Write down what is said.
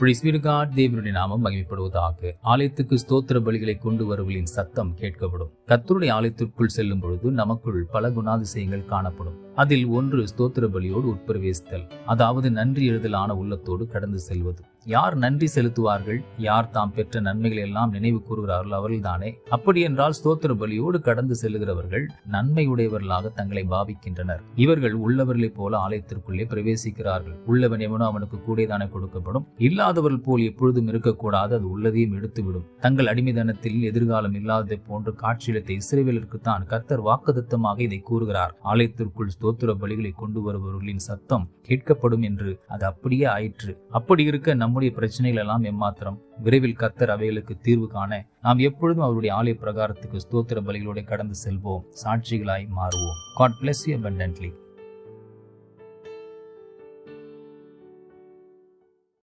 Price B to God. தேவனுடைய நாமம் மகிமைப்படுவதாக. ஆலயத்துக்கு ஸ்தோத்திர பலிகளை கொண்டு வருவர்களின் சத்தம் கேட்கப்படும். கர்த்தருடைய ஆலயத்திற்குள் செல்லும் பொழுது நமக்குள் பல குணாதிசயங்கள் காணப்படும். அதில் ஒன்று ஸ்தோத்திர பலியோடு உட்பிரவேசித்தல், அதாவது நன்றி எழுதலான உள்ளத்தோடு கடந்து செல்வது. யார் நன்றி செலுத்துவார்கள்? யார் தாம் பெற்ற நன்மைகளை எல்லாம் நினைவு கூறுகிறார்கள் அவர்கள்தானே. அப்படி என்றால் ஸ்தோத்திர பலியோடு கடந்து செல்லுகிறவர்கள் நன்மையுடையவர்களாக தங்களை பாவிக்கின்றனர். இவர்கள் உள்ளவர்களைப் போல ஆலயத்திற்குள்ளே பிரவேசிக்கிறார்கள். உள்ளவன் எவனோ அவனுக்கு கூடதானே கொடுக்கப்படும். இல்லாதவர்கள் போல் எப்பொழுதும் இருக்கக்கூடாது, அது உள்ளதையும் எடுத்துவிடும். தங்கள் அடிமைதனத்தில் எதிர்காலம் இல்லாததை போன்று காட்சியளித்த இஸ்ரவேலருக்குத்தான் கர்த்தர் வாக்குத்தத்தமாக இதை கூறுகிறார். ஆலயத்திற்குள் ஸ்தோத்திர பலிகளை கொண்டு வருபவர்களின் சத்தம் கேட்கப்படும் என்று அது அப்படியே ஆயிற்று. அப்படி இருக்க நம்முடைய பிரச்சனைகள் எல்லாம் எம்மாத்திரம்? விரைவில் கர்த்தர் அவைகளுக்கு தீர்வு காண நாம் எப்பொழுதும் அவருடைய ஆலய பிரகாரத்துக்கு ஸ்தோத்திர பலிகளோடு கடந்து செல்வோம். சாட்சிகளாய் மாறுவோம். God bless you abundantly.